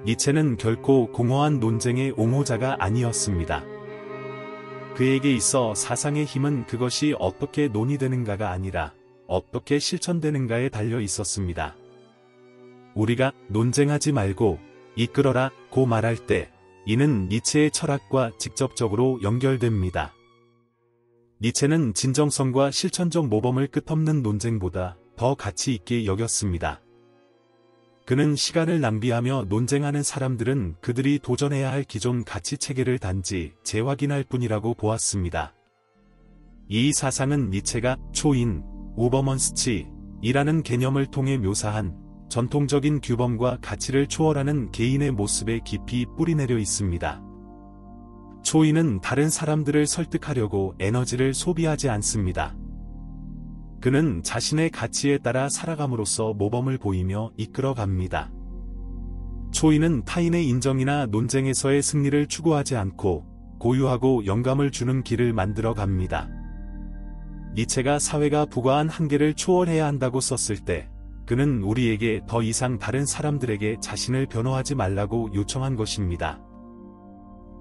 니체는 결코 공허한 논쟁의 옹호자가 아니었습니다. 그에게 있어 사상의 힘은 그것이 어떻게 논의되는가가 아니라 어떻게 실천되는가에 달려 있었습니다. 우리가 논쟁하지 말고 이끌어라고 말할 때 이는 니체의 철학과 직접적으로 연결됩니다. 니체는 진정성과 실천적 모범을 끝없는 논쟁보다 더 가치 있게 여겼습니다. 그는 시간을 낭비하며 논쟁하는 사람들은 그들이 도전해야 할 기존 가치 체계를 단지 재확인할 뿐이라고 보았습니다. 이 사상은 니체가 초인, 우버먼스치이라는 개념을 통해 묘사한 전통적인 규범과 가치를 초월하는 개인의 모습에 깊이 뿌리내려 있습니다. 초인은 다른 사람들을 설득하려고 에너지를 소비하지 않습니다. 그는 자신의 가치에 따라 살아감으로써 모범을 보이며 이끌어갑니다. 초인은 타인의 인정이나 논쟁에서의 승리를 추구하지 않고 고유하고 영감을 주는 길을 만들어 갑니다. 니체가 사회가 부과한 한계를 초월해야 한다고 썼을 때 그는 우리에게 더 이상 다른 사람들에게 자신을 변호하지 말라고 요청한 것입니다.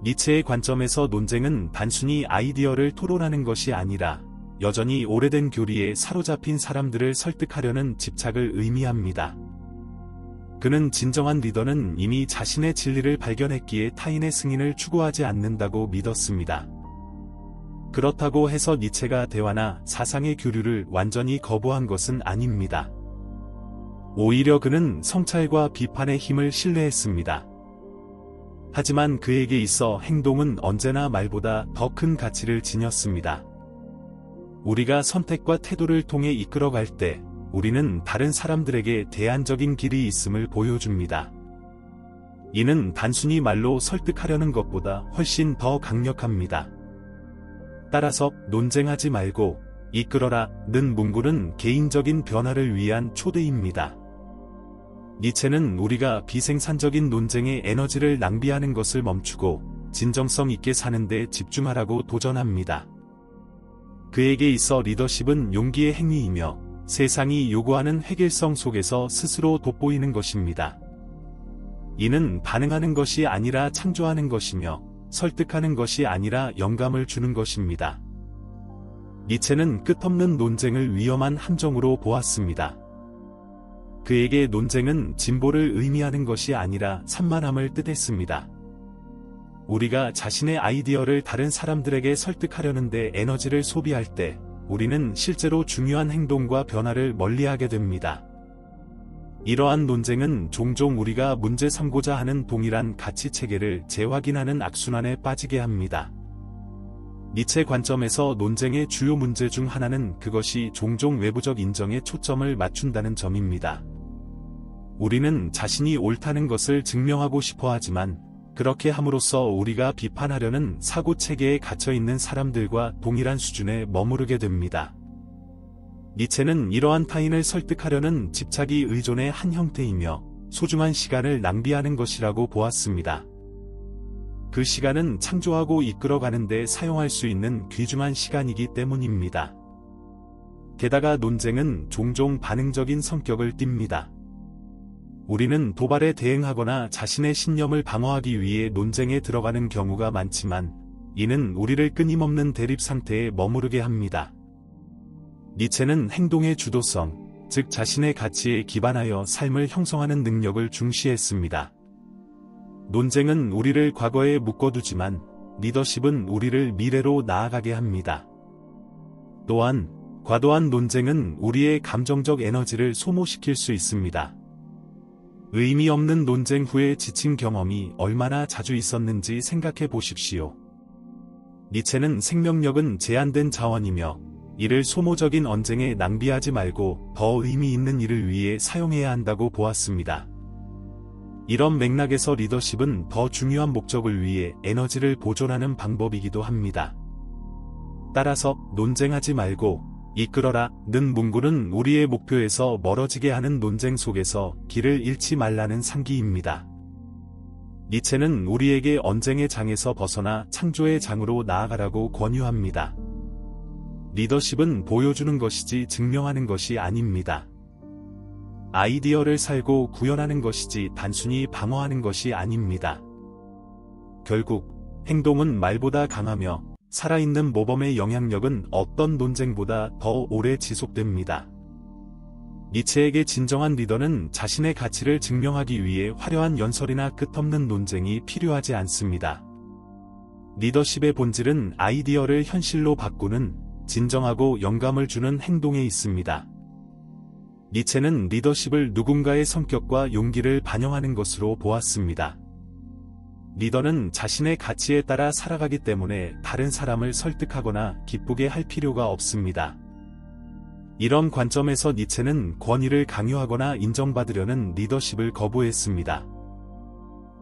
니체의 관점에서 논쟁은 단순히 아이디어를 토론하는 것이 아니라 여전히 오래된 교리에 사로잡힌 사람들을 설득하려는 집착을 의미합니다. 그는 진정한 리더는 이미 자신의 진리를 발견했기에 타인의 승인을 추구하지 않는다고 믿었습니다. 그렇다고 해서 니체가 대화나 사상의 교류를 완전히 거부한 것은 아닙니다. 오히려 그는 성찰과 비판의 힘을 신뢰했습니다. 하지만 그에게 있어 행동은 언제나 말보다 더 큰 가치를 지녔습니다. 우리가 선택과 태도를 통해 이끌어갈 때 우리는 다른 사람들에게 대안적인 길이 있음을 보여줍니다. 이는 단순히 말로 설득하려는 것보다 훨씬 더 강력합니다. 따라서 논쟁하지 말고 이끌어라는 문구는 개인적인 변화를 위한 초대입니다. 니체는 우리가 비생산적인 논쟁에 에너지를 낭비하는 것을 멈추고 진정성 있게 사는 데 집중하라고 도전합니다. 그에게 있어 리더십은 용기의 행위이며 세상이 요구하는 획일성 속에서 스스로 돋보이는 것입니다. 이는 반응하는 것이 아니라 창조하는 것이며 설득하는 것이 아니라 영감을 주는 것입니다. 니체는 끝없는 논쟁을 위험한 함정으로 보았습니다. 그에게 논쟁은 진보를 의미하는 것이 아니라 산만함을 뜻했습니다. 우리가 자신의 아이디어를 다른 사람들에게 설득하려는데 에너지를 소비할 때 우리는 실제로 중요한 행동과 변화를 멀리하게 됩니다. 이러한 논쟁은 종종 우리가 문제 삼고자 하는 동일한 가치 체계를 재확인하는 악순환에 빠지게 합니다. 니체 관점에서 논쟁의 주요 문제 중 하나는 그것이 종종 외부적 인정에 초점을 맞춘다는 점입니다. 우리는 자신이 옳다는 것을 증명하고 싶어 하지만 그렇게 함으로써 우리가 비판하려는 사고 체계에 갇혀 있는 사람들과 동일한 수준에 머무르게 됩니다. 니체는 이러한 타인을 설득하려는 집착이 의존의 한 형태이며 소중한 시간을 낭비하는 것이라고 보았습니다. 그 시간은 창조하고 이끌어가는 데 사용할 수 있는 귀중한 시간이기 때문입니다. 게다가 논쟁은 종종 반응적인 성격을 띱니다. 우리는 도발에 대응하거나 자신의 신념을 방어하기 위해 논쟁에 들어가는 경우가 많지만 이는 우리를 끊임없는 대립 상태에 머무르게 합니다. 니체는 행동의 주도성, 즉 자신의 가치에 기반하여 삶을 형성하는 능력을 중시했습니다. 논쟁은 우리를 과거에 묶어두지만 리더십은 우리를 미래로 나아가게 합니다. 또한 과도한 논쟁은 우리의 감정적 에너지를 소모시킬 수 있습니다. 의미 없는 논쟁 후에 지친 경험이 얼마나 자주 있었는지 생각해 보십시오. 니체는 생명력은 제한된 자원이며 이를 소모적인 언쟁에 낭비하지 말고 더 의미 있는 일을 위해 사용해야 한다고 보았습니다. 이런 맥락에서 리더십은 더 중요한 목적을 위해 에너지를 보존하는 방법이기도 합니다. 따라서 논쟁하지 말고 이끌어라는 문구는 우리의 목표에서 멀어지게 하는 논쟁 속에서 길을 잃지 말라는 상기입니다. 니체는 우리에게 언쟁의 장에서 벗어나 창조의 장으로 나아가라고 권유합니다. 리더십은 보여주는 것이지 증명하는 것이 아닙니다. 아이디어를 살고 구현하는 것이지 단순히 방어하는 것이 아닙니다. 결국 행동은 말보다 강하며 살아있는 모범의 영향력은 어떤 논쟁보다 더 오래 지속됩니다. 니체에게 진정한 리더는 자신의 가치를 증명하기 위해 화려한 연설이나 끝없는 논쟁이 필요하지 않습니다. 리더십의 본질은 아이디어를 현실로 바꾸는 진정하고 영감을 주는 행동에 있습니다. 니체는 리더십을 누군가의 성격과 용기를 반영하는 것으로 보았습니다. 리더는 자신의 가치에 따라 살아가기 때문에 다른 사람을 설득하거나 기쁘게 할 필요가 없습니다. 이런 관점에서 니체는 권위를 강요하거나 인정받으려는 리더십을 거부했습니다.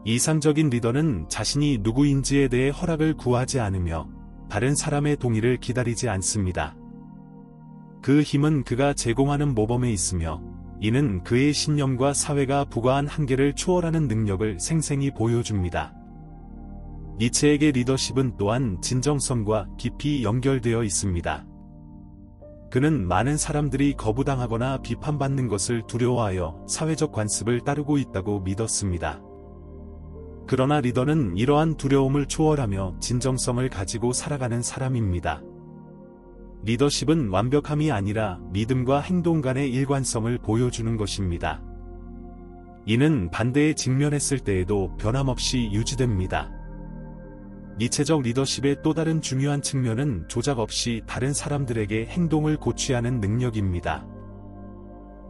이상적인 리더는 자신이 누구인지에 대해 허락을 구하지 않으며 다른 사람의 동의를 기다리지 않습니다. 그 힘은 그가 제공하는 모범에 있으며 이는 그의 신념과 사회가 부과한 한계를 초월하는 능력을 생생히 보여줍니다. 니체에게 리더십은 또한 진정성과 깊이 연결되어 있습니다. 그는 많은 사람들이 거부당하거나 비판받는 것을 두려워하여 사회적 관습을 따르고 있다고 믿었습니다. 그러나 리더는 이러한 두려움을 초월하며 진정성을 가지고 살아가는 사람입니다. 리더십은 완벽함이 아니라 믿음과 행동 간의 일관성을 보여주는 것입니다. 이는 반대에 직면했을 때에도 변함없이 유지됩니다. 니체적 리더십의 또 다른 중요한 측면은 조작 없이 다른 사람들에게 행동을 고취하는 능력입니다.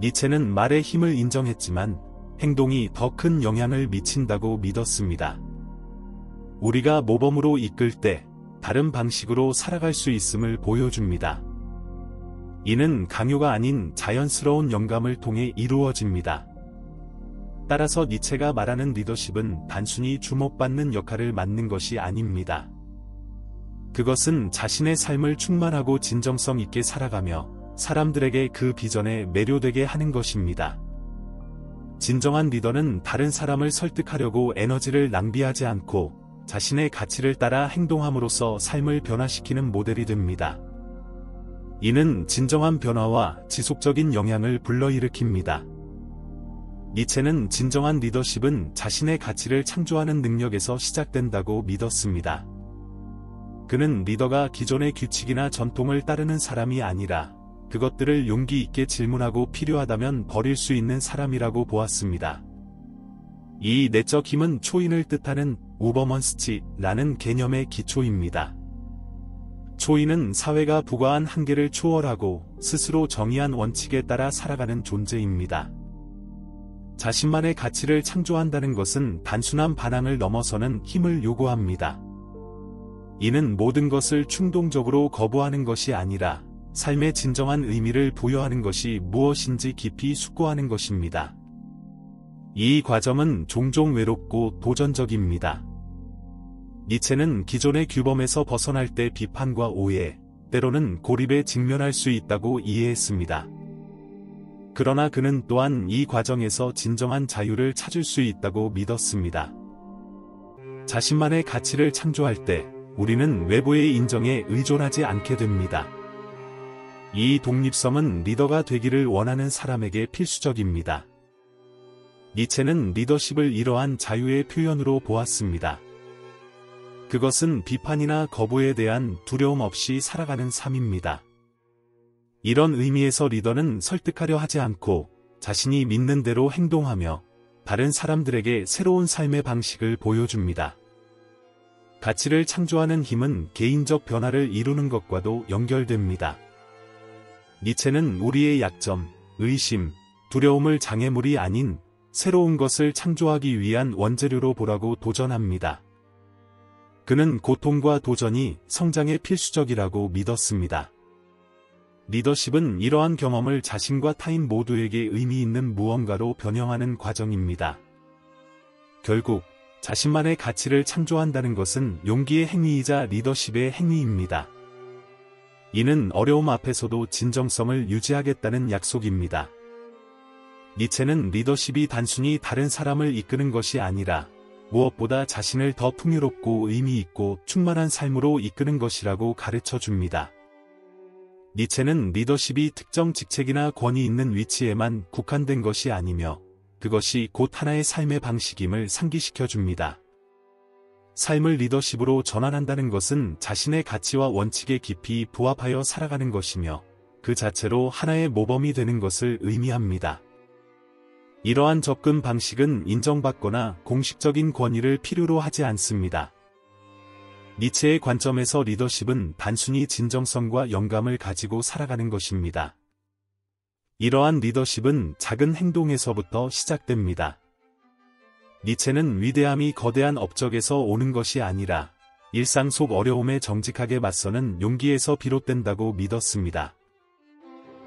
니체는 말의 힘을 인정했지만 행동이 더 큰 영향을 미친다고 믿었습니다. 우리가 모범으로 이끌 때 다른 방식으로 살아갈 수 있음을 보여줍니다. 이는 강요가 아닌 자연스러운 영감을 통해 이루어집니다. 따라서 니체가 말하는 리더십은 단순히 주목받는 역할을 맡는 것이 아닙니다. 그것은 자신의 삶을 충만하고 진정성 있게 살아가며 사람들에게 그 비전에 매료되게 하는 것입니다. 진정한 리더는 다른 사람을 설득하려고 에너지를 낭비하지 않고 자신의 가치를 따라 행동함으로써 삶을 변화시키는 모델이 됩니다. 이는 진정한 변화와 지속적인 영향을 불러일으킵니다. 니체는 진정한 리더십은 자신의 가치를 창조하는 능력에서 시작된다고 믿었습니다. 그는 리더가 기존의 규칙이나 전통을 따르는 사람이 아니라 그것들을 용기 있게 질문하고 필요하다면 버릴 수 있는 사람이라고 보았습니다. 이 내적 힘은 초인을 뜻하는 우버먼스치라는 개념의 기초입니다. 초인은 사회가 부과한 한계를 초월하고 스스로 정의한 원칙에 따라 살아가는 존재입니다. 자신만의 가치를 창조한다는 것은 단순한 반항을 넘어서는 힘을 요구합니다. 이는 모든 것을 충동적으로 거부하는 것이 아니라 삶의 진정한 의미를 부여하는 것이 무엇인지 깊이 숙고하는 것입니다. 이 과정은 종종 외롭고 도전적입니다. 니체는 기존의 규범에서 벗어날 때 비판과 오해, 때로는 고립에 직면할 수 있다고 이해했습니다. 그러나 그는 또한 이 과정에서 진정한 자유를 찾을 수 있다고 믿었습니다. 자신만의 가치를 창조할 때 우리는 외부의 인정에 의존하지 않게 됩니다. 이 독립성은 리더가 되기를 원하는 사람에게 필수적입니다. 니체는 리더십을 이러한 자유의 표현으로 보았습니다. 그것은 비판이나 거부에 대한 두려움 없이 살아가는 삶입니다. 이런 의미에서 리더는 설득하려 하지 않고 자신이 믿는 대로 행동하며 다른 사람들에게 새로운 삶의 방식을 보여줍니다. 가치를 창조하는 힘은 개인적 변화를 이루는 것과도 연결됩니다. 니체는 우리의 약점, 의심, 두려움을 장애물이 아닌 새로운 것을 창조하기 위한 원재료로 보라고 도전합니다. 그는 고통과 도전이 성장에 필수적이라고 믿었습니다. 리더십은 이러한 경험을 자신과 타인 모두에게 의미 있는 무언가로 변형하는 과정입니다. 결국 자신만의 가치를 창조한다는 것은 용기의 행위이자 리더십의 행위입니다. 이는 어려움 앞에서도 진정성을 유지하겠다는 약속입니다. 니체는 리더십이 단순히 다른 사람을 이끄는 것이 아니라 무엇보다 자신을 더 풍요롭고 의미 있고 충만한 삶으로 이끄는 것이라고 가르쳐 줍니다. 니체는 리더십이 특정 직책이나 권위 있는 위치에만 국한된 것이 아니며 그것이 곧 하나의 삶의 방식임을 상기시켜 줍니다. 삶을 리더십으로 전환한다는 것은 자신의 가치와 원칙에 깊이 부합하여 살아가는 것이며 그 자체로 하나의 모범이 되는 것을 의미합니다. 이러한 접근 방식은 인정받거나 공식적인 권위를 필요로 하지 않습니다. 니체의 관점에서 리더십은 단순히 진정성과 영감을 가지고 살아가는 것입니다. 이러한 리더십은 작은 행동에서부터 시작됩니다. 니체는 위대함이 거대한 업적에서 오는 것이 아니라 일상 속 어려움에 정직하게 맞서는 용기에서 비롯된다고 믿었습니다.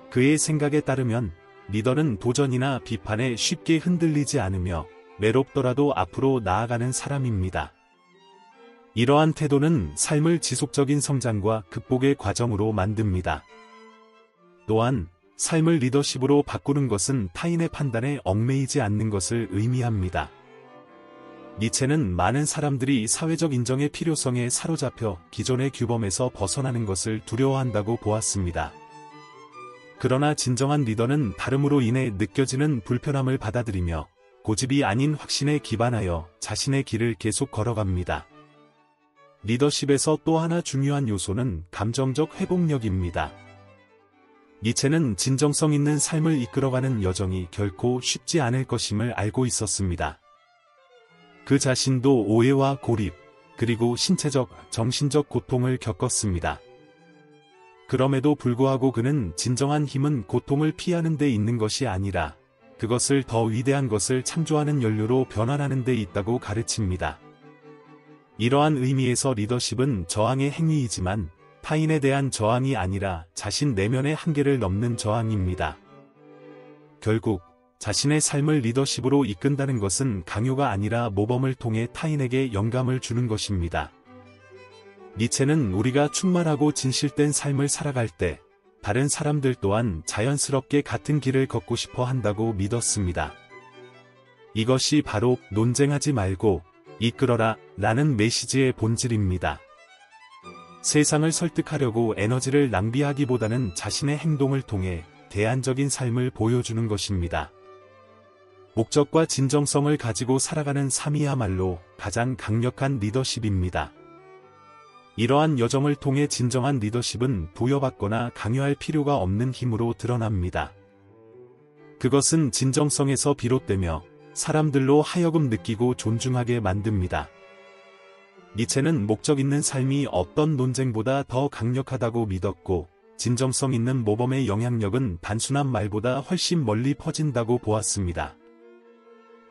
그의 생각에 따르면 리더는 도전이나 비판에 쉽게 흔들리지 않으며 외롭더라도 앞으로 나아가는 사람입니다. 이러한 태도는 삶을 지속적인 성장과 극복의 과정으로 만듭니다. 또한 삶을 리더십으로 바꾸는 것은 타인의 판단에 얽매이지 않는 것을 의미합니다. 니체는 많은 사람들이 사회적 인정의 필요성에 사로잡혀 기존의 규범에서 벗어나는 것을 두려워한다고 보았습니다. 그러나 진정한 리더는 다름으로 인해 느껴지는 불편함을 받아들이며 고집이 아닌 확신에 기반하여 자신의 길을 계속 걸어갑니다. 리더십에서 또 하나 중요한 요소는 감정적 회복력입니다. 니체는 진정성 있는 삶을 이끌어가는 여정이 결코 쉽지 않을 것임을 알고 있었습니다. 그 자신도 오해와 고립, 그리고 신체적, 정신적 고통을 겪었습니다. 그럼에도 불구하고 그는 진정한 힘은 고통을 피하는 데 있는 것이 아니라 그것을 더 위대한 것을 창조하는 연료로 변환하는 데 있다고 가르칩니다. 이러한 의미에서 리더십은 저항의 행위이지만 타인에 대한 저항이 아니라 자신 내면의 한계를 넘는 저항입니다. 결국 자신의 삶을 리더십으로 이끈다는 것은 강요가 아니라 모범을 통해 타인에게 영감을 주는 것입니다. 니체는 우리가 충만하고 진실된 삶을 살아갈 때 다른 사람들 또한 자연스럽게 같은 길을 걷고 싶어 한다고 믿었습니다. 이것이 바로 논쟁하지 말고 이끌어라 라는 메시지의 본질입니다. 세상을 설득하려고 에너지를 낭비하기보다는 자신의 행동을 통해 대안적인 삶을 보여주는 것입니다. 목적과 진정성을 가지고 살아가는 삶이야말로 가장 강력한 리더십입니다. 이러한 여정을 통해 진정한 리더십은 부여받거나 강요할 필요가 없는 힘으로 드러납니다. 그것은 진정성에서 비롯되며 사람들로 하여금 느끼고 존중하게 만듭니다. 니체는 목적 있는 삶이 어떤 논쟁보다 더 강력하다고 믿었고 진정성 있는 모범의 영향력은 단순한 말보다 훨씬 멀리 퍼진다고 보았습니다.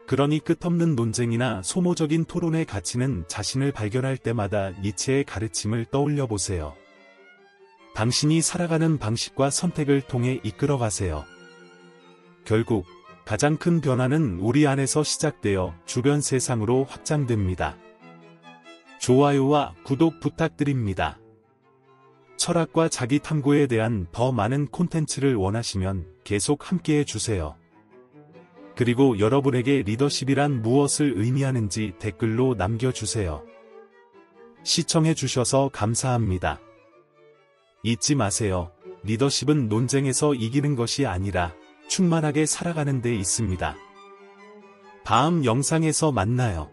그러니 끝없는 논쟁이나 소모적인 토론의 가치는 자신을 발견할 때마다 니체의 가르침을 떠올려 보세요. 당신이 살아가는 방식과 선택을 통해 이끌어가세요. 결국 가장 큰 변화는 우리 안에서 시작되어 주변 세상으로 확장됩니다. 좋아요와 구독 부탁드립니다. 철학과 자기 탐구에 대한 더 많은 콘텐츠를 원하시면 계속 함께해 주세요. 그리고 여러분에게 리더십이란 무엇을 의미하는지 댓글로 남겨주세요. 시청해주셔서 감사합니다. 잊지 마세요. 리더십은 논쟁에서 이기는 것이 아니라 충만하게 살아가는 데 있습니다. 다음 영상에서 만나요.